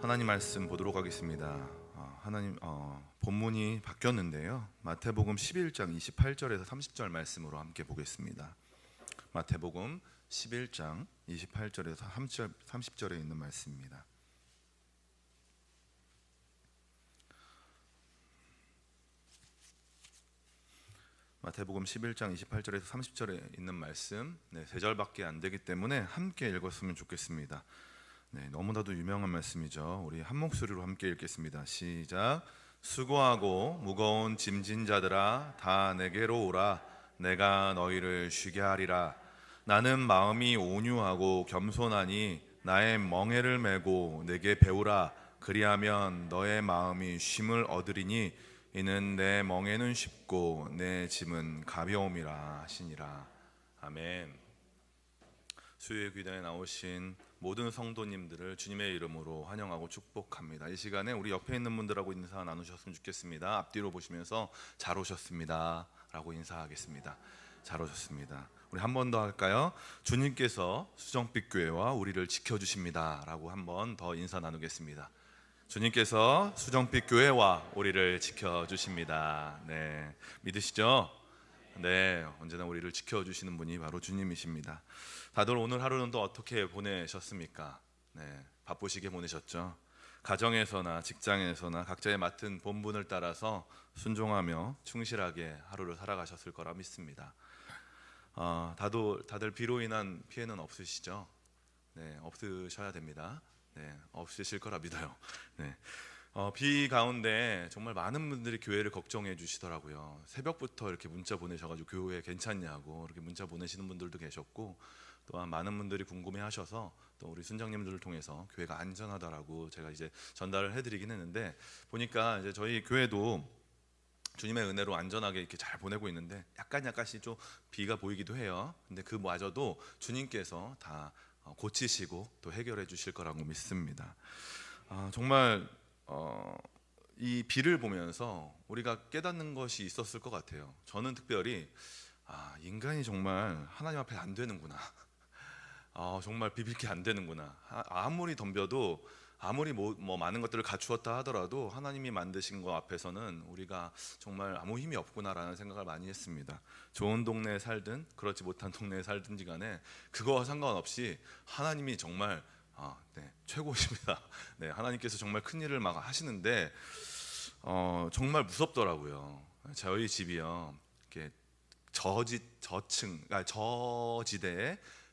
하나님 말씀 보도록 하겠습니다. 본문이 바뀌었는데요. 마태복음 11장 28절에서 30절 말씀으로 함께 보겠습니다. 마태복음 11장 28절에서 30절에 있는 말씀입니다. 마태복음 11장 28절에서 30절에 있는 말씀, 3절밖에 안 되기 때문에 함께 읽었으면 좋겠습니다. 너무나도 유명한 말씀이죠. 우리 한 목소리로 함께 읽겠습니다. 시작. 수고하고 무거운 짐진 자들아 다 내게로 오라. 내가 너희를 쉬게 하리라. 나는 마음이 온유하고 겸손하니 나의 멍에를 메고 내게 배우라. 그리하면 너의 마음이 쉼을 얻으리니 이는 내 멍에는 쉽고 내 짐은 가벼움이라 하시니라. 아멘. 수요일 귀단에 나오신 모든 성도님들을 주님의 이름으로 환영하고 축복합니다. 이 시간에 우리 옆에 있는 분들하고 인사 나누셨으면 좋겠습니다. 앞뒤로 보시면서 잘 오셨습니다 라고 인사하겠습니다. 잘 오셨습니다. 우리 한 번 더 할까요? 주님께서 수정빛 교회와 우리를 지켜주십니다 라고 한 번 더 인사 나누겠습니다. 주님께서 수정빛 교회와 우리를 지켜주십니다. 믿으시죠? 언제나 우리를 지켜주시는 분이 바로 주님이십니다. 다들 오늘 하루는 또 어떻게 보내셨습니까? 바쁘시게 보내셨죠? 가정에서나 직장에서나 각자의 맡은 본분을 따라서 순종하며 충실하게 하루를 살아가셨을 거라 믿습니다. 다들 비로 인한 피해는 없으시죠? 없으셔야 됩니다. 없으실 거라 믿어요. 비 가운데 정말 많은 분들이 교회를 걱정해 주시더라고요. 새벽부터 이렇게 문자 보내셔가지고 교회 괜찮냐고 이렇게 문자 보내시는 분들도 계셨고, 또한 많은 분들이 궁금해 하셔서 또 우리 순장님들을 통해서 교회가 안전하다라고 제가 이제 전달을 해드리긴 했는데, 보니까 이제 저희 교회도 주님의 은혜로 안전하게 이렇게 잘 보내고 있는데 약간씩 좀 비가 보이기도 해요. 근데 그 마저도 주님께서 다 고치시고 또 해결해 주실 거라고 믿습니다. 정말 이 비를 보면서 우리가 깨닫는 것이 있었을 것 같아요. 저는 특별히 인간이 정말 하나님 앞에 안 되는구나. 정말 비빌 게 안 되는구나. 아무리 덤벼도 아무리 뭐 많은 것들을 갖추었다 하더라도 하나님이 만드신 것 앞에서는 우리가 정말 아무 힘이 없구나라는 생각을 많이 했습니다. 좋은 동네에 살든 그렇지 못한 동네에 살든지 간에 그거와 상관없이 하나님이 정말 최고십니다. 하나님께서 정말 큰 일을 막 하시는데 정말 무섭더라고요. 저희 집이요, 이렇게 저지대에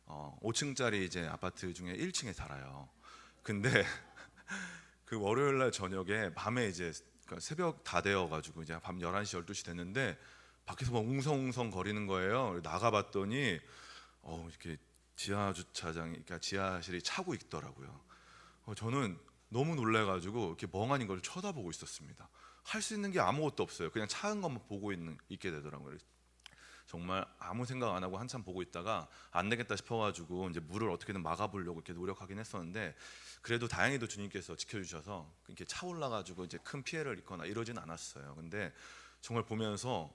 5층짜리 이제 아파트 중에 1층에 살아요. 근데 그 월요일 날 저녁에 밤에 이제 새벽 다 되어 가지고 이제 밤 11시 12시 됐는데 밖에서 막 웅성웅성 거리는 거예요. 나가 봤더니 이렇게 지하 주차장, 그러니까 지하실이 차고 있더라고요. 저는 너무 놀래 가지고 이렇게 멍하니 걸 쳐다보고 있었습니다. 할 수 있는 게 아무것도 없어요. 그냥 차은 것만 보고 있게 되더라고요. 정말 아무 생각 안 하고 한참 보고 있다가 안 되겠다 싶어가지고 이제 물을 어떻게든 막아보려고 이렇게 노력하긴 했었는데, 그래도 다행히도 주님께서 지켜주셔서 이렇게 차올라가지고 이제 큰 피해를 입거나 이러진 않았어요. 근데 정말 보면서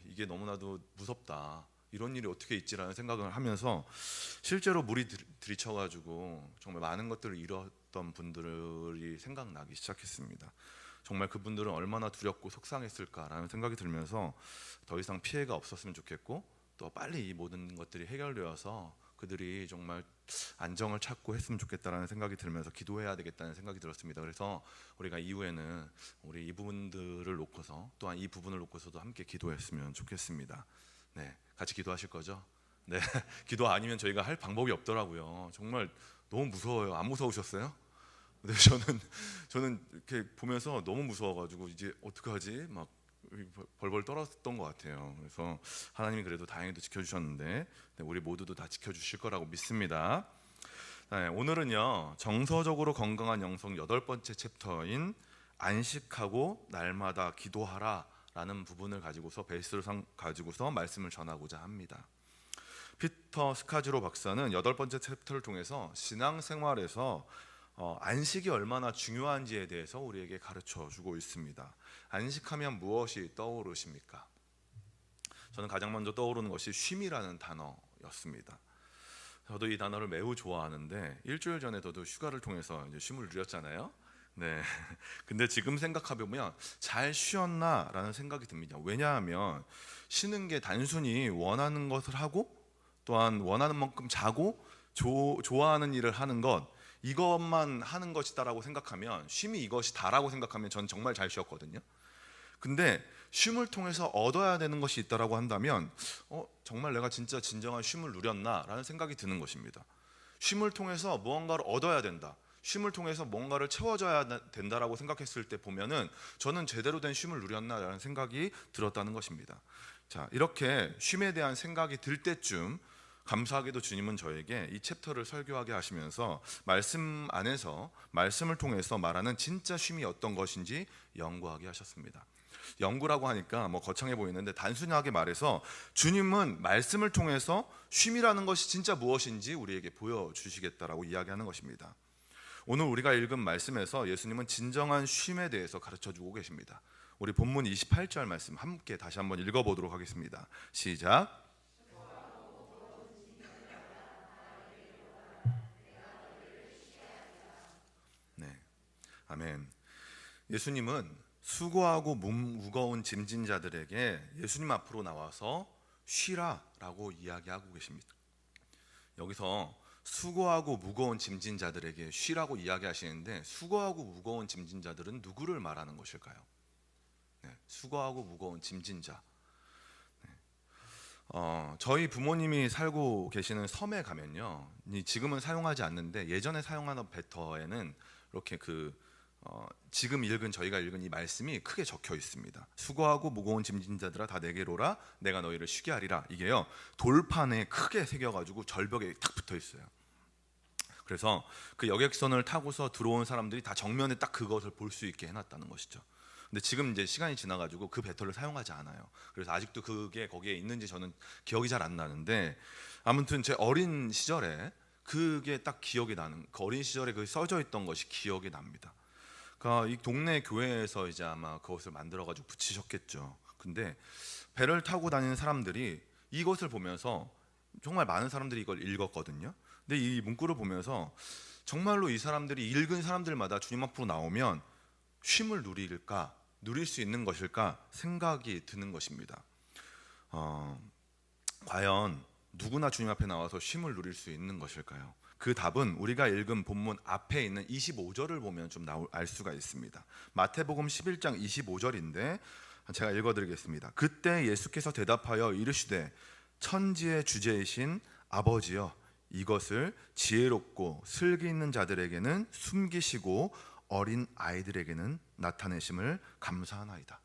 이게 너무나도 무섭다. 이런 일이 어떻게 있지라는 생각을 하면서 실제로 물이 들이쳐가지고 정말 많은 것들을 잃었던 분들이 생각나기 시작했습니다. 정말 그분들은 얼마나 두렵고 속상했을까라는 생각이 들면서 더 이상 피해가 없었으면 좋겠고, 또 빨리 이 모든 것들이 해결되어서 그들이 정말 안정을 찾고 했으면 좋겠다라는 생각이 들면서 기도해야 되겠다는 생각이 들었습니다. 그래서 우리가 이후에는 우리 이 부분들을 놓고서, 또한 이 부분을 놓고서도 함께 기도했으면 좋겠습니다. 같이 기도하실 거죠? 기도 아니면 저희가 할 방법이 없더라고요. 정말 너무 무서워요. 안 무서우셨어요? 저는 이렇게 보면서 너무 무서워가지고 이제 어떡하지? 막 벌벌 떨었던 것 같아요. 그래서 하나님이 그래도 다행히도 지켜주셨는데 우리 모두도 다 지켜주실 거라고 믿습니다. 오늘은요, 정서적으로 건강한 영성 8번째 챕터인 안식하고 날마다 기도하라 라는 부분을 가지고서 베이스를 가지고서 말씀을 전하고자 합니다. 피터 스카즈로 박사는 8번째 챕터를 통해서 신앙생활에서 안식이 얼마나 중요한지에 대해서 우리에게 가르쳐 주고 있습니다. 안식하면 무엇이 떠오르십니까? 저는 가장 먼저 떠오르는 것이 쉼이라는 단어였습니다. 저도 이 단어를 매우 좋아하는데 일주일 전에 저도 휴가를 통해서 이제 쉼을 누렸잖아요. 네. 근데 지금 생각해 보면 잘 쉬었나라는 생각이 듭니다. 왜냐하면 쉬는 게 단순히 원하는 것을 하고 또한 원하는 만큼 자고 좋아하는 일을 하는 것, 이것만 하는 것이다라고 생각하면, 쉼이 이것이 다라고 생각하면 전 정말 잘 쉬었거든요. 근데 쉼을 통해서 얻어야 되는 것이 있다라고 한다면 정말 내가 진짜 진정한 쉼을 누렸나라는 생각이 드는 것입니다. 쉼을 통해서 무언가를 얻어야 된다, 쉼을 통해서 뭔가를 채워져야 된다라고 생각했을 때 보면은 저는 제대로 된 쉼을 누렸나라는 생각이 들었다는 것입니다. 자, 이렇게 쉼에 대한 생각이 들 때쯤 감사하게도 주님은 저에게 이 챕터를 설교하게 하시면서 말씀 안에서 말씀을 통해서 말하는 진짜 쉼이 어떤 것인지 연구하게 하셨습니다. 연구라고 하니까 뭐 거창해 보이는데 단순하게 말해서 주님은 말씀을 통해서 쉼이라는 것이 진짜 무엇인지 우리에게 보여주시겠다라고 이야기하는 것입니다. 오늘 우리가 읽은 말씀에서 예수님은 진정한 쉼에 대해서 가르쳐주고 계십니다. 우리 본문 28절 말씀 함께 다시 한번 읽어보도록 하겠습니다. 시작. 네, 아멘. 예수님은 수고하고 무거운 짐진 자들에게 예수님 앞으로 나와서 쉬라라고 이야기하고 계십니다. 여기서 수고하고 무거운 짐진 자들에게 쉬라고 이야기하시는데, 수고하고 무거운 짐진 자들은 누구를 말하는 것일까요? 네, 수고하고 무거운 짐진 자. 저희 부모님이 살고 계시는 섬에 가면요, 지금은 사용하지 않는데 예전에 사용하던 배터에는 이렇게 지금 저희가 읽은 이 말씀이 크게 적혀 있습니다. 수고하고 무거운 짐진 자들아 다 내게로 오라, 내가 너희를 쉬게 하리라. 이게요, 돌판에 크게 새겨가지고 절벽에 딱 붙어 있어요. 그래서 그 여객선을 타고서 들어온 사람들이 다 정면에 딱 그것을 볼 수 있게 해놨다는 것이죠. 근데 지금 이제 시간이 지나가지고 그 배터를 사용하지 않아요. 그래서 아직도 그게 거기에 있는지 저는 기억이 잘 안 나는데, 아무튼 제 어린 시절에 그게 딱 기억이 나는, 그 어린 시절에 그 써져 있던 것이 기억이 납니다. 그러니까 이 동네 교회에서 이제 아마 그것을 만들어 가지고 붙이셨겠죠. 근데 배를 타고 다니는 사람들이 이것을 보면서, 정말 많은 사람들이 이걸 읽었거든요. 근데 이 문구를 보면서 정말로 이 사람들이 읽은 사람들마다 주님 앞으로 나오면 쉼을 누릴 수 있는 것일까 생각이 드는 것입니다. 과연 누구나 주님 앞에 나와서 쉼을 누릴 수 있는 것일까요? 그 답은 우리가 읽은 본문 앞에 있는 25절을 보면 좀 알 수가 있습니다. 마태복음 11장 25절인데 제가 읽어드리겠습니다. 그때 예수께서 대답하여 이르시되 천지의 주제이신 아버지여, 이것을 지혜롭고 슬기 있는 자들에게는 숨기시고 어린 아이들에게는 나타내심을 감사하나이다.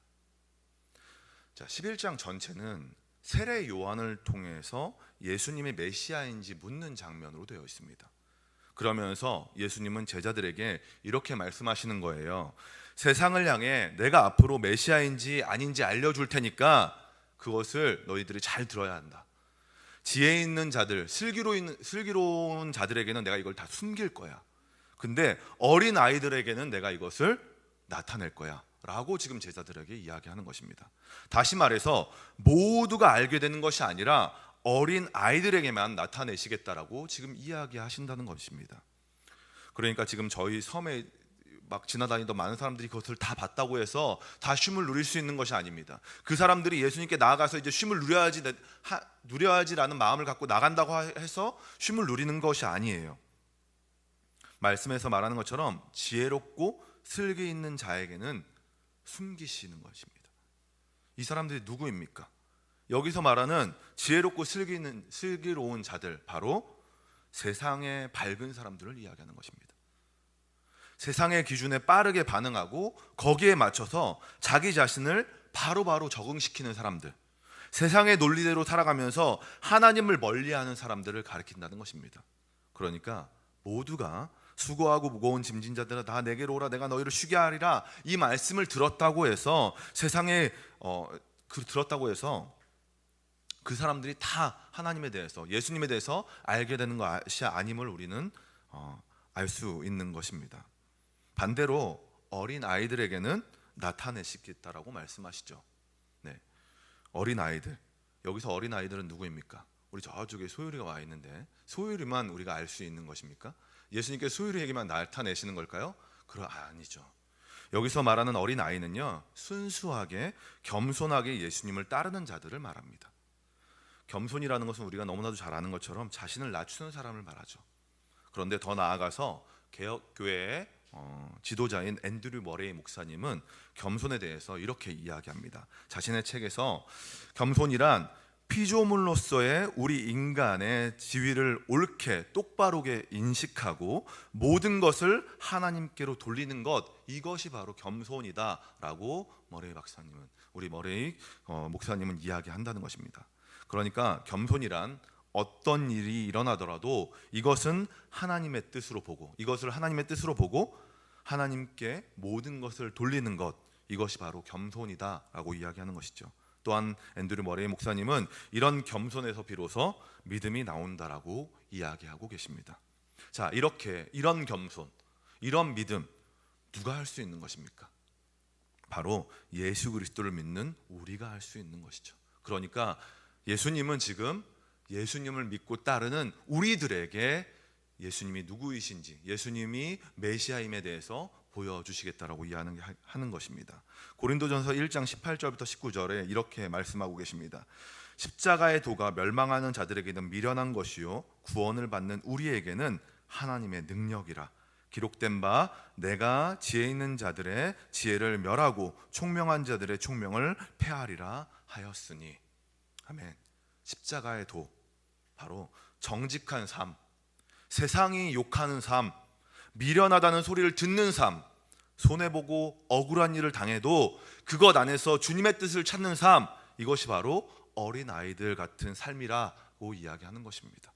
자, 11장 전체는 세례 요한을 통해서 예수님이 메시아인지 묻는 장면으로 되어 있습니다. 그러면서 예수님은 제자들에게 이렇게 말씀하시는 거예요. 세상을 향해 내가 앞으로 메시아인지 아닌지 알려줄 테니까 그것을 너희들이 잘 들어야 한다. 지혜 있는 자들, 슬기로운 자들에게는 내가 이걸 다 숨길 거야. 근데 어린 아이들에게는 내가 이것을 나타낼 거야 라고 지금 제자들에게 이야기하는 것입니다. 다시 말해서 모두가 알게 되는 것이 아니라 어린 아이들에게만 나타내시겠다라고 지금 이야기하신다는 것입니다. 그러니까 지금 저희 섬에 막 지나다니던 많은 사람들이 그것을 다 봤다고 해서 다 쉼을 누릴 수 있는 것이 아닙니다. 그 사람들이 예수님께 나아가서 이제 쉼을 누려야지라는 마음을 갖고 나간다고 해서 쉼을 누리는 것이 아니에요. 말씀에서 말하는 것처럼 지혜롭고 슬기 있는 자에게는 숨기시는 것입니다. 이 사람들이 누구입니까? 여기서 말하는 지혜롭고 슬기로운 자들, 바로 세상의 밝은 사람들을 이야기하는 것입니다. 세상의 기준에 빠르게 반응하고 거기에 맞춰서 자기 자신을 바로바로 적응시키는 사람들, 세상의 논리대로 살아가면서 하나님을 멀리하는 사람들을 가리킨다는 것입니다. 그러니까 모두가 수고하고 무거운 짐진 자들아 다 내게로 오라, 내가 너희를 쉬게 하리라, 이 말씀을 들었다고 해서 들었다고 해서 그 사람들이 다 하나님에 대해서, 예수님에 대해서 알게 되는 것이 아님을 우리는 알 수 있는 것입니다. 반대로 어린 아이들에게는 나타내시겠다라고 말씀하시죠. 네, 어린 아이들, 여기서 어린 아이들은 누구입니까? 우리 저쪽에 소율이가 와 있는데 소율이만 우리가 알 수 있는 것입니까? 예수님께 소율이에게만 나타내시는 걸까요? 아니죠. 여기서 말하는 어린 아이는요, 순수하게 겸손하게 예수님을 따르는 자들을 말합니다. 겸손이라는 것은 우리가 너무나도 잘 아는 것처럼 자신을 낮추는 사람을 말하죠. 그런데 더 나아가서 개혁교회의 지도자인 앤드류 머레이 목사님은 겸손에 대해서 이렇게 이야기합니다. 자신의 책에서 겸손이란 피조물로서의 우리 인간의 지위를 옳게 똑바르게 인식하고 모든 것을 하나님께로 돌리는 것, 이것이 바로 겸손이다라고 우리 머레이 목사님은 이야기한다는 것입니다. 그러니까 겸손이란 어떤 일이 일어나더라도 이것을 하나님의 뜻으로 보고 하나님께 모든 것을 돌리는 것, 이것이 바로 겸손이다라고 이야기하는 것이죠. 또한 앤드류 머레이 목사님은 이런 겸손에서 비로소 믿음이 나온다라고 이야기하고 계십니다. 자, 이런 겸손, 이런 믿음 누가 할 수 있는 것입니까? 바로 예수 그리스도를 믿는 우리가 할 수 있는 것이죠. 그러니까 예수님은 지금 예수님을 믿고 따르는 우리들에게 예수님이 누구이신지, 예수님이 메시아임에 대해서 보여주시겠다라고 이야기하는 것입니다. 고린도전서 1장 18절부터 19절에 이렇게 말씀하고 계십니다. 십자가의 도가 멸망하는 자들에게는 미련한 것이요 구원을 받는 우리에게는 하나님의 능력이라. 기록된 바 내가 지혜 있는 자들의 지혜를 멸하고 총명한 자들의 총명을 폐하리라 하였으니. 아멘. 십자가의 도, 바로 정직한 삶, 세상이 욕하는 삶, 미련하다는 소리를 듣는 삶, 손해보고 억울한 일을 당해도 그것 안에서 주님의 뜻을 찾는 삶, 이것이 바로 어린아이들 같은 삶이라고 이야기하는 것입니다.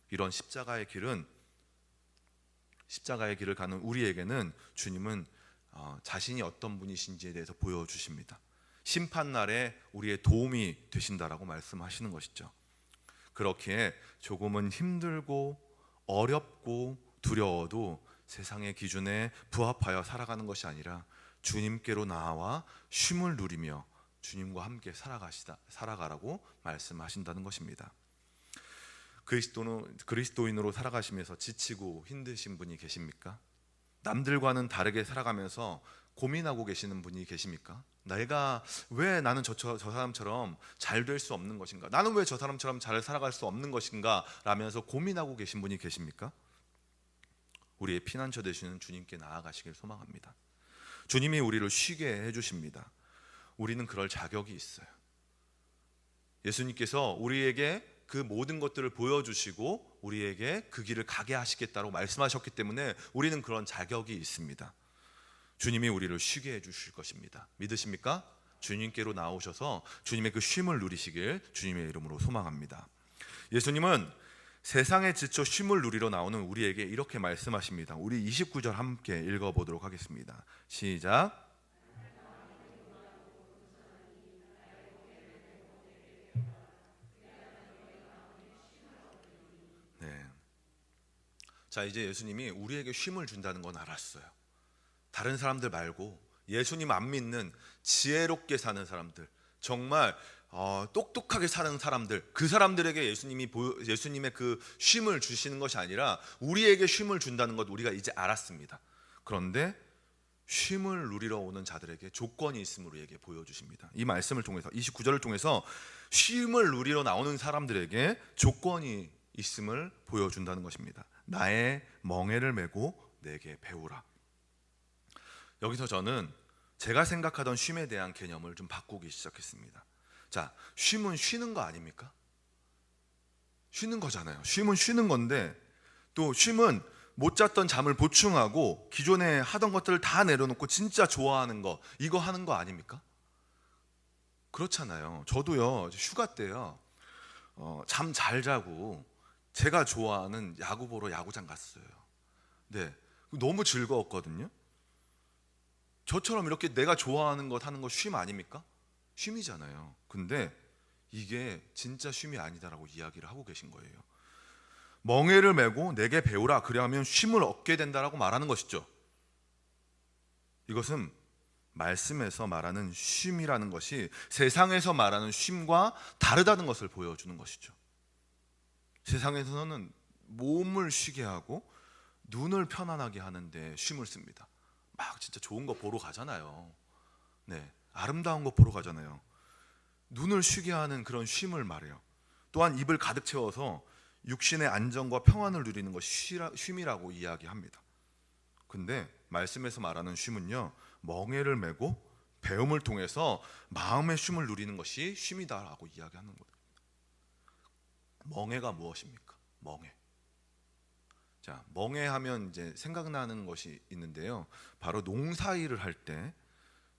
이런 십자가의 길을 가는 우리에게는 주님은 자신이 어떤 분이신지에 대해서 보여주십니다. 심판날에 우리의 도움이 되신다라고 말씀하시는 것이죠. 그렇기에 조금은 힘들고 어렵고 두려워도 세상의 기준에 부합하여 살아가는 것이 아니라 주님께로 나아와 쉼을 누리며 주님과 함께 살아가라고 말씀하신다는 것입니다. 그리스도인으로 살아가시면서 지치고 힘드신 분이 계십니까? 남들과는 다르게 살아가면서 고민하고 계시는 분이 계십니까? 내가 왜 나는 저 사람처럼 잘 될 수 없는 것인가? 나는 왜 저 사람처럼 잘 살아갈 수 없는 것인가? 라면서 고민하고 계신 분이 계십니까? 우리의 피난처 되시는 주님께 나아가시길 소망합니다. 주님이 우리를 쉬게 해주십니다. 우리는 그럴 자격이 있어요. 예수님께서 우리에게 그 모든 것들을 보여주시고 우리에게 그 길을 가게 하시겠다고 말씀하셨기 때문에 우리는 그런 자격이 있습니다. 주님이 우리를 쉬게 해주실 것입니다. 믿으십니까? 주님께로 나오셔서 주님의 그 쉼을 누리시길 주님의 이름으로 소망합니다. 예수님은 세상에 지쳐 쉼을 누리러 나오는 우리에게 이렇게 말씀하십니다. 우리 29절 함께 읽어보도록 하겠습니다. 시작. 네. 자, 이제 예수님이 우리에게 쉼을 준다는 건 알았어요. 다른 사람들 말고 예수님 안 믿는 지혜롭게 사는 사람들, 정말 똑똑하게 사는 사람들, 그 사람들에게 예수님의 그 쉼을 주시는 것이 아니라 우리에게 쉼을 준다는 것 우리가 이제 알았습니다. 그런데 쉼을 누리러 오는 자들에게 조건이 있음을 우리에게 보여주십니다. 이 말씀을 통해서 29절을 통해서 쉼을 누리러 나오는 사람들에게 조건이 있음을 보여준다는 것입니다. 나의 멍에를 메고 내게 배우라. 여기서 저는 제가 생각하던 쉼에 대한 개념을 좀 바꾸기 시작했습니다. 자, 쉼은 쉬는 거 아닙니까? 쉬는 거잖아요. 쉼은 쉬는 건데, 또 쉼은 못 잤던 잠을 보충하고 기존에 하던 것들을 다 내려놓고 진짜 좋아하는 거, 이거 하는 거 아닙니까? 그렇잖아요. 저도요, 휴가 때요, 잠 잘 자고 제가 좋아하는 야구 보러 야구장 갔어요. 네, 너무 즐거웠거든요. 저처럼 이렇게 내가 좋아하는 것 하는 거 쉼 아닙니까? 쉼이잖아요. 근데 이게 진짜 쉼이 아니다라고 이야기를 하고 계신 거예요. 멍에를 메고 내게 배우라, 그래야면 쉼을 얻게 된다라고 말하는 것이죠. 이것은 말씀에서 말하는 쉼이라는 것이 세상에서 말하는 쉼과 다르다는 것을 보여주는 것이죠. 세상에서는 몸을 쉬게 하고 눈을 편안하게 하는데 쉼을 씁니다. 막 진짜 좋은 거 보러 가잖아요. 네, 아름다운 거 보러 가잖아요. 눈을 쉬게 하는 그런 쉼을 말해요. 또한 입을 가득 채워서 육신의 안정과 평안을 누리는 것이 쉼이라고 이야기합니다. 근데 말씀에서 말하는 쉼은요, 멍에를 메고 배움을 통해서 마음의 쉼을 누리는 것이 쉼이다라고 이야기하는 거예요. 멍에가 무엇입니까? 멍에. 자, 멍에하면 이제 생각나는 것이 있는데요. 바로 농사일을 할 때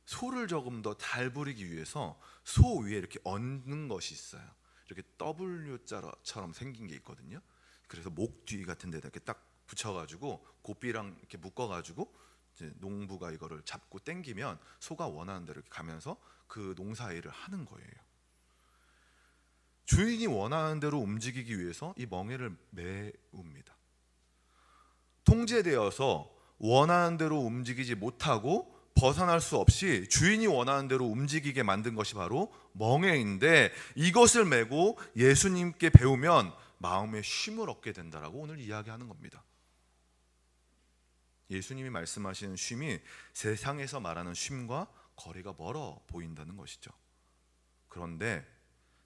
소를 조금 더 잘 부리기 위해서 소 위에 이렇게 얹는 것이 있어요. 이렇게 W자처럼 생긴 게 있거든요. 그래서 목 뒤 같은 데다 이렇게 딱 붙여가지고 고삐랑 이렇게 묶어가지고 이제 농부가 이거를 잡고 당기면 소가 원하는 대로 이렇게 가면서 그 농사일을 하는 거예요. 주인이 원하는 대로 움직이기 위해서 이 멍에를 메웁니다. 통제되어서 원하는 대로 움직이지 못하고 벗어날 수 없이 주인이 원하는 대로 움직이게 만든 것이 바로 멍에인데, 이것을 메고 예수님께 배우면 마음의 쉼을 얻게 된다라고 오늘 이야기하는 겁니다. 예수님이 말씀하시는 쉼이 세상에서 말하는 쉼과 거리가 멀어 보인다는 것이죠. 그런데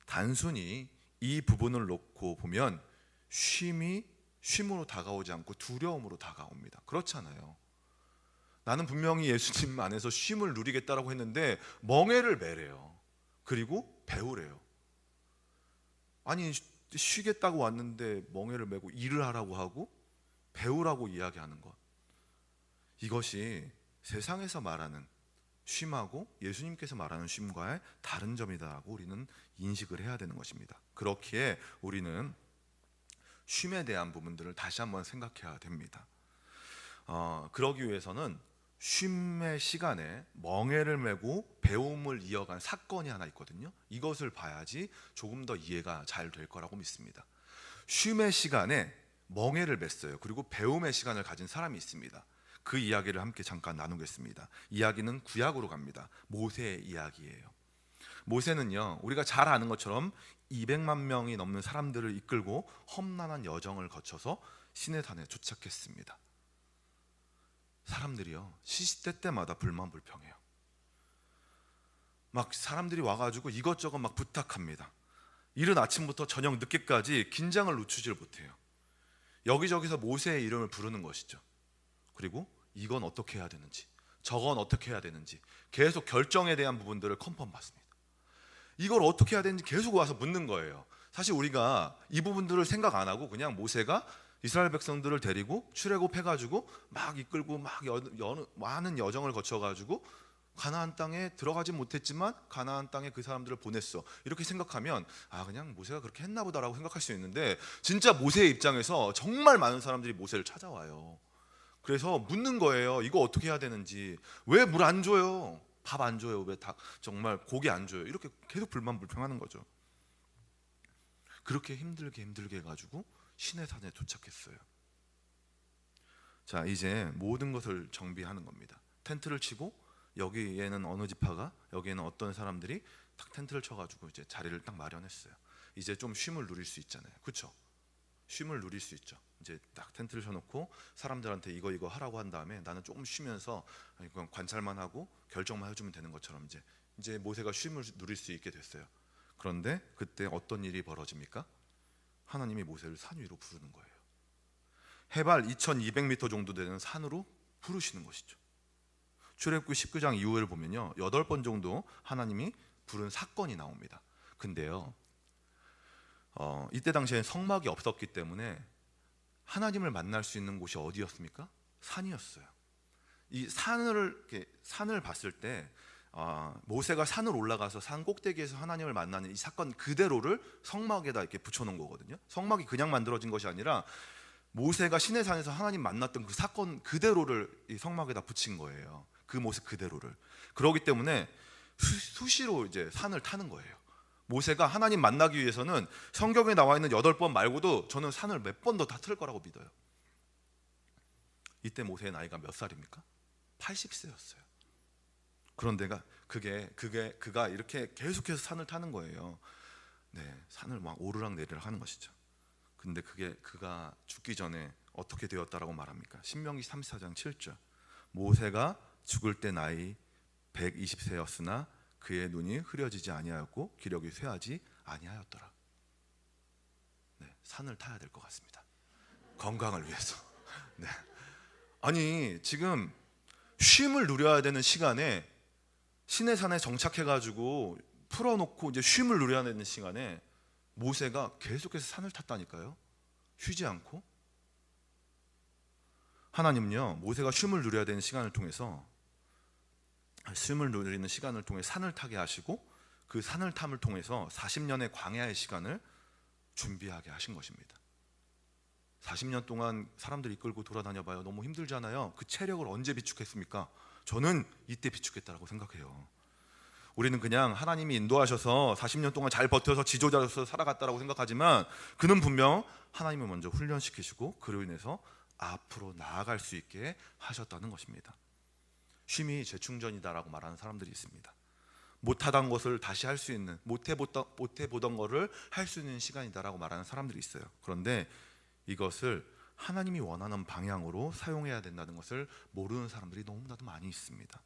단순히 이 부분을 놓고 보면 쉼이 쉼으로 다가오지 않고 두려움으로 다가옵니다. 그렇잖아요. 나는 분명히 예수님 안에서 쉼을 누리겠다라고 했는데 멍에를 매래요. 그리고 배우래요. 아니, 쉬겠다고 왔는데 멍에를 메고 일을 하라고 하고 배우라고 이야기하는 것, 이것이 세상에서 말하는 쉼하고 예수님께서 말하는 쉼과의 다른 점이다라고 우리는 인식을 해야 되는 것입니다. 그렇기에 우리는 쉼에 대한 부분들을 다시 한번 생각해야 됩니다. 그러기 위해서는 쉼의 시간에 멍에를 메고 배움을 이어간 사건이 하나 있거든요. 이것을 봐야지 조금 더 이해가 잘 될 거라고 믿습니다. 쉼의 시간에 멍에를 맸어요. 그리고 배움의 시간을 가진 사람이 있습니다. 그 이야기를 함께 잠깐 나누겠습니다. 이야기는 구약으로 갑니다. 모세의 이야기예요. 모세는요, 우리가 잘 아는 것처럼 200만 명이 넘는 사람들을 이끌고 험난한 여정을 거쳐서 시내산에 도착했습니다. 사람들이요, 시시때때마다 불만불평해요. 막 사람들이 와가지고 이것저것 막 부탁합니다. 이른 아침부터 저녁 늦게까지 긴장을 늦추질 못해요. 여기저기서 모세의 이름을 부르는 것이죠. 그리고 이건 어떻게 해야 되는지, 저건 어떻게 해야 되는지 계속 결정에 대한 부분들을 컨펌 받습니다. 이걸 어떻게 해야 되는지 계속 와서 묻는 거예요. 사실 우리가 이 부분들을 생각 안 하고 그냥 모세가 이스라엘 백성들을 데리고 출애굽해가지고 막 이끌고 막 많은 여정을 거쳐가지고 가나안 땅에 들어가지 못했지만 가나안 땅에 그 사람들을 보냈어, 이렇게 생각하면 그냥 모세가 그렇게 했나 보다라고 생각할 수 있는데, 진짜 모세의 입장에서 정말 많은 사람들이 모세를 찾아와요. 그래서 묻는 거예요. 이거 어떻게 해야 되는지, 왜 물 안 줘요, 밥 안 줘요, 왜 정말 고기 안 줘요, 이렇게 계속 불만불평하는 거죠. 그렇게 힘들게 해가지고 시내산에 도착했어요. 자, 이제 모든 것을 정비하는 겁니다. 텐트를 치고 여기에는 어느 지파가, 여기에는 어떤 사람들이 딱 텐트를 쳐가지고 이제 자리를 딱 마련했어요. 이제 좀 쉼을 누릴 수 있잖아요. 그렇죠? 쉼을 누릴 수 있죠. 이제 딱 텐트를 쳐놓고 사람들한테 이거 하라고 한 다음에 나는 조금 쉬면서 그냥 관찰만 하고 결정만 해주면 되는 것처럼 이제 모세가 쉼을 누릴 수 있게 됐어요. 그런데 그때 어떤 일이 벌어집니까? 하나님이 모세를 산 위로 부르는 거예요. 해발 2200m 정도 되는 산으로 부르시는 것이죠. 출애굽기 19장 이후를 보면요, 8번 정도 하나님이 부른 사건이 나옵니다. 근데요, 이때 당시에 성막이 없었기 때문에 하나님을 만날 수 있는 곳이 어디였습니까? 산이었어요. 이 산을 봤을 때 모세가 산을 올라가서 산 꼭대기에서 하나님을 만나는 이 사건 그대로를 성막에다 이렇게 붙여놓은 거거든요. 성막이 그냥 만들어진 것이 아니라 모세가 시내산에서 하나님 만났던 그 사건 그대로를 이 성막에다 붙인 거예요. 그 모습 그대로를. 그렇기 때문에 수시로 이제 산을 타는 거예요. 모세가 하나님 만나기 위해서는 성경에 나와 있는 8번 말고도 저는 산을 몇 번 더 다 틀 거라고 믿어요. 이때 모세의 나이가 몇 살입니까? 80세였어요. 그런데 그가 이렇게 계속해서 산을 타는 거예요. 네, 산을 막 오르락 내리락 하는 것이죠. 근데 그가 죽기 전에 어떻게 되었다라고 말합니까? 신명기 34장 7절. 모세가 죽을 때 나이 120세였으나 그의 눈이 흐려지지 아니하였고 기력이 쇠하지 아니하였더라. 네, 산을 타야 될 것 같습니다. 건강을 위해서. 네. 아니 지금 쉼을 누려야 되는 시간에 시내산에 정착해가지고 풀어놓고 이제 쉼을 누려야 되는 시간에 모세가 계속해서 산을 탔다니까요. 쉬지 않고. 하나님은요 모세가 쉼을 누려야 되는 시간을 통해서 쉼을 누리는 시간을 통해 산을 타게 하시고 그 산을 탐을 통해서 40년의 광야의 시간을 준비하게 하신 것입니다. 40년 동안 사람들 이끌고 돌아다녀 봐요. 너무 힘들잖아요. 그 체력을 언제 비축했습니까? 저는 이때 비축했다고 생각해요. 우리는 그냥 하나님이 인도하셔서 40년 동안 잘 버텨서 지도자로서 살아갔다고 생각하지만 그는 분명 하나님을 먼저 훈련시키시고 그로 인해서 앞으로 나아갈 수 있게 하셨다는 것입니다. 쉼이 재충전이다라고 말하는 사람들이 있습니다. 못하던 것을 다시 할 수 있는, 못해보던 것을 할 수 있는 시간이다라고 말하는 사람들이 있어요. 그런데 이것을 하나님이 원하는 방향으로 사용해야 된다는 것을 모르는 사람들이 너무나도 많이 있습니다.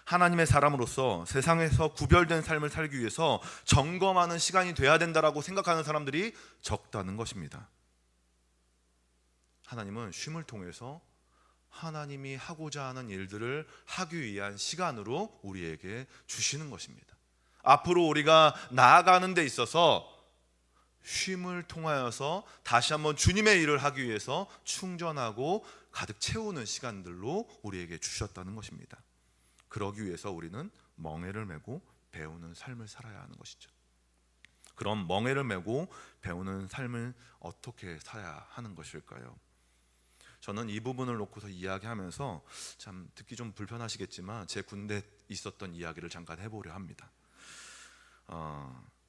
하나님의 사람으로서 세상에서 구별된 삶을 살기 위해서 점검하는 시간이 돼야 된다라고 생각하는 사람들이 적다는 것입니다. 하나님은 쉼을 통해서 하나님이 하고자 하는 일들을 하기 위한 시간으로 우리에게 주시는 것입니다. 앞으로 우리가 나아가는 데 있어서 쉼을 통하여서 다시 한번 주님의 일을 하기 위해서 충전하고 가득 채우는 시간들로 우리에게 주셨다는 것입니다. 그러기 위해서 우리는 멍에를 메고 배우는 삶을 살아야 하는 것이죠. 그럼 멍에를 메고 배우는 삶을 어떻게 살아야 하는 것일까요? 저는 이 부분을 놓고서 이야기하면서 참 듣기 좀 불편하시겠지만 제 군대에 있었던 이야기를 잠깐 해보려 합니다.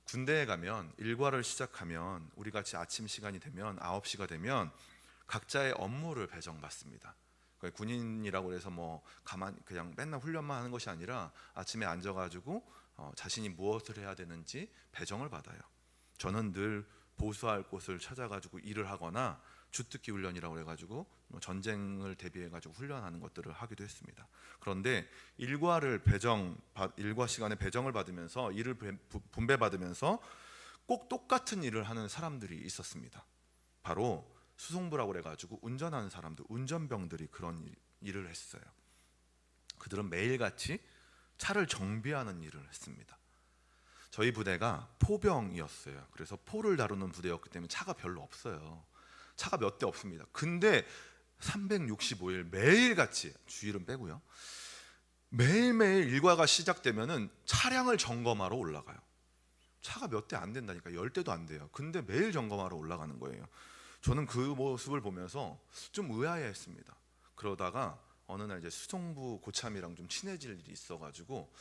군대에 가면 일과를 시작하면 우리 같이 아침 시간이 되면 9시가 되면 각자의 업무를 배정받습니다. 군인이라고 해서 뭐 가만 그냥 맨날 훈련만 하는 것이 아니라 아침에 앉아가지고 자신이 무엇을 해야 되는지 배정을 받아요. 저는 늘 보수할 곳을 찾아가지고 일을 하거나 주특기 훈련이라고 해가지고 전쟁을 대비해가지고 훈련하는 것들을 하기도 했습니다. 그런데 일과 시간에 배정을 받으면서 일을 분배받으면서 꼭 똑같은 일을 하는 사람들이 있었습니다. 바로 수송부라고 해가지고 운전하는 사람들, 운전병들이 그런 일을 했어요. 그들은 매일같이 차를 정비하는 일을 했습니다. 저희 부대가 포병이었어요. 그래서 포를 다루는 부대였기 때문에 차가 별로 없어요. 차가 몇 대 없습니다. 근데 365일 매일같이, 주일은 빼고요, 매일매일 일과가 시작되면은 차량을 점검하러 올라가요. 차가 몇 대 안 된다니까. 10대도 안 돼요. 근데 매일 점검하러 올라가는 거예요. 저는 그 모습을 보면서 좀 의아해했습니다. 그러다가 어느 날 이제 수송부 고참이랑 좀 친해질 일이 있어가지고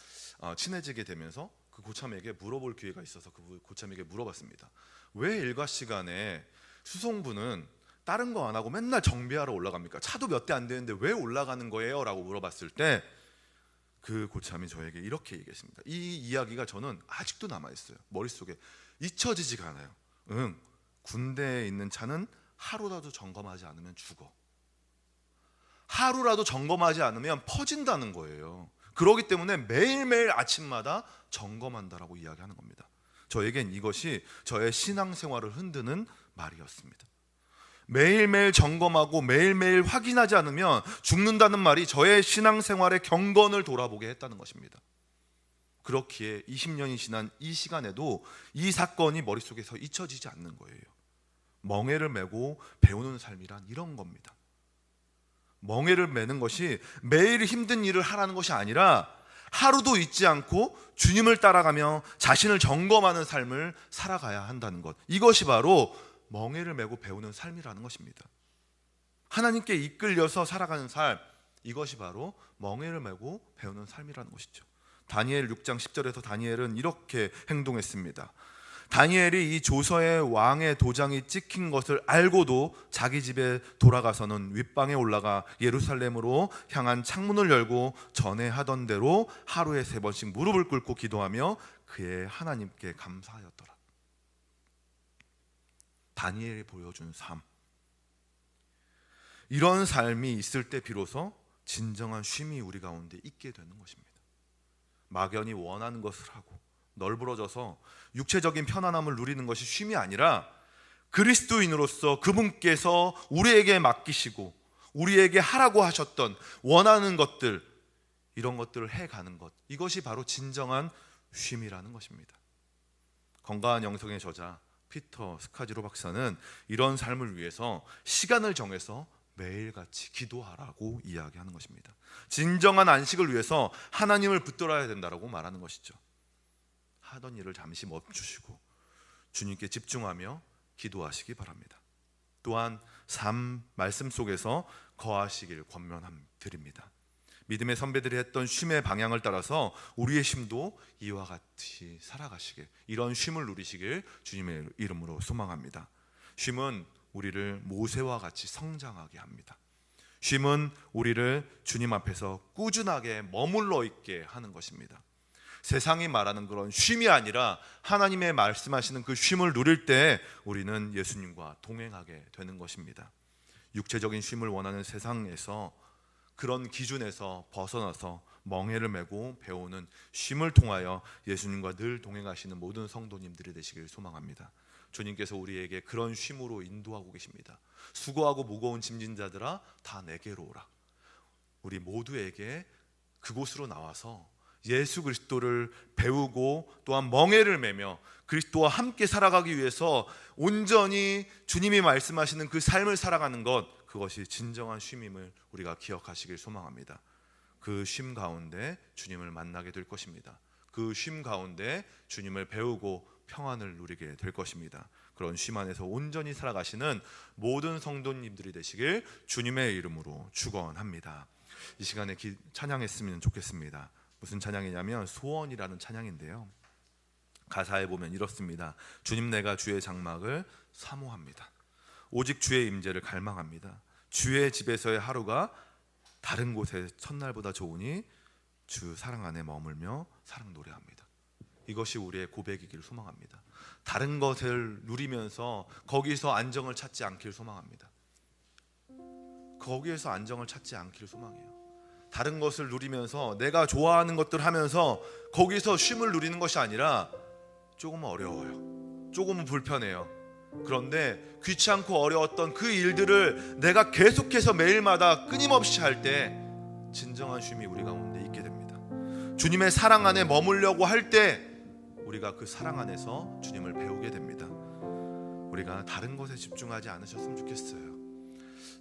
친해지게 되면서 그 고참에게 물어볼 기회가 있어서 그 고참에게 물어봤습니다. 왜 일과 시간에 수송부는 다른 거 안 하고 맨날 정비하러 올라갑니까? 차도 몇 대 안 되는데 왜 올라가는 거예요? 라고 물어봤을 때 그 고참이 저에게 이렇게 얘기했습니다. 이 이야기가 저는 아직도 남아있어요. 머릿속에 잊혀지지가 않아요. 군대에 있는 차는 하루라도 점검하지 않으면 죽어. 하루라도 점검하지 않으면 퍼진다는 거예요. 그렇기 때문에 매일매일 아침마다 점검한다라고 이야기하는 겁니다. 저에겐 이것이 저의 신앙생활을 흔드는 말이었습니다. 매일매일 점검하고 매일매일 확인하지 않으면 죽는다는 말이 저의 신앙생활의 경건을 돌아보게 했다는 것입니다. 그렇기에 20년이 지난 이 시간에도 이 사건이 머릿속에서 잊혀지지 않는 거예요. 멍에를 메고 배우는 삶이란 이런 겁니다. 멍에를 메는 것이 매일 힘든 일을 하라는 것이 아니라 하루도 잊지 않고 주님을 따라가며 자신을 점검하는 삶을 살아가야 한다는 것, 이것이 바로 멍에를 메고 배우는 삶이라는 것입니다. 하나님께 이끌려서 살아가는 삶, 이것이 바로 멍에를 메고 배우는 삶이라는 것이죠. 다니엘 6장 10절에서 다니엘은 이렇게 행동했습니다. 다니엘이 이 조서에 왕의 도장이 찍힌 것을 알고도 자기 집에 돌아가서는 윗방에 올라가 예루살렘으로 향한 창문을 열고 전에 하던 대로 하루에 3번씩 무릎을 꿇고 기도하며 그의 하나님께 감사하였더라. 다니엘이 보여준 삶, 이런 삶이 있을 때 비로소 진정한 쉼이 우리 가운데 있게 되는 것입니다. 막연히 원하는 것을 하고 널브러져서 육체적인 편안함을 누리는 것이 쉼이 아니라 그리스도인으로서 그분께서 우리에게 맡기시고 우리에게 하라고 하셨던 원하는 것들, 이런 것들을 해가는 것, 이것이 바로 진정한 쉼이라는 것입니다. 건강한 영성의 저자 피터 스카지로 박사는 이런 삶을 위해서 시간을 정해서 매일같이 기도하라고 이야기하는 것입니다. 진정한 안식을 위해서 하나님을 붙들어야 된다고 말하는 것이죠. 하던 일을 잠시 멈추시고 주님께 집중하며 기도하시기 바랍니다. 또한 삶 말씀 속에서 거하시길 권면드립니다. 믿음의 선배들이 했던 쉼의 방향을 따라서 우리의 쉼도 이와 같이 살아가시길, 이런 쉼을 누리시길 주님의 이름으로 소망합니다. 쉼은 우리를 모세와 같이 성장하게 합니다. 쉼은 우리를 주님 앞에서 꾸준하게 머물러 있게 하는 것입니다. 세상이 말하는 그런 쉼이 아니라 하나님의 말씀하시는 그 쉼을 누릴 때 우리는 예수님과 동행하게 되는 것입니다. 육체적인 쉼을 원하는 세상에서 그런 기준에서 벗어나서 멍에를 메고 배우는 쉼을 통하여 예수님과 늘 동행하시는 모든 성도님들이 되시길 소망합니다. 주님께서 우리에게 그런 쉼으로 인도하고 계십니다. 수고하고 무거운 짐진 자들아 다 내게로 오라. 우리 모두에게 그곳으로 나와서 예수 그리스도를 배우고 또한 멍에를 메며 그리스도와 함께 살아가기 위해서 온전히 주님이 말씀하시는 그 삶을 살아가는 것, 그것이 진정한 쉼임을 우리가 기억하시길 소망합니다. 그 쉼 가운데 주님을 만나게 될 것입니다. 그 쉼 가운데 주님을 배우고 평안을 누리게 될 것입니다. 그런 쉼 안에서 온전히 살아가시는 모든 성도님들이 되시길 주님의 이름으로 축원합니다. 이 시간에 찬양했으면 좋겠습니다. 무슨 찬양이냐면 소원이라는 찬양인데요, 가사에 보면 이렇습니다. 주님 내가 주의 장막을 사모합니다. 오직 주의 임재를 갈망합니다. 주의 집에서의 하루가 다른 곳의 첫날보다 좋으니 주 사랑 안에 머물며 사랑 노래합니다. 이것이 우리의 고백이길 소망합니다. 다른 것을 누리면서 거기서 안정을 찾지 않길 소망합니다. 거기에서 안정을 찾지 않길 소망해요. 다른 것을 누리면서 내가 좋아하는 것들 하면서 거기서 쉼을 누리는 것이 아니라 조금은 어려워요, 조금은 불편해요. 그런데 귀찮고 어려웠던 그 일들을 내가 계속해서 매일마다 끊임없이 할 때 진정한 쉼이 우리 가운데 있게 됩니다. 주님의 사랑 안에 머물려고 할 때 우리가 그 사랑 안에서 주님을 배우게 됩니다. 우리가 다른 것에 집중하지 않으셨으면 좋겠어요.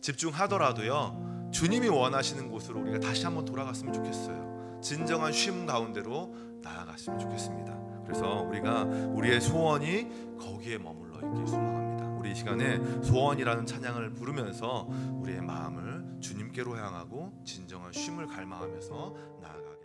집중하더라도요, 주님이 원하시는 곳으로 우리가 다시 한번 돌아갔으면 좋겠어요. 진정한 쉼 가운데로 나아갔으면 좋겠습니다. 그래서 우리가 우리의 소원이 거기에 머물러 있길 소망합니다. 우리 이 시간에 소원이라는 찬양을 부르면서 우리의 마음을 주님께로 향하고 진정한 쉼을 갈망하면서 나아가게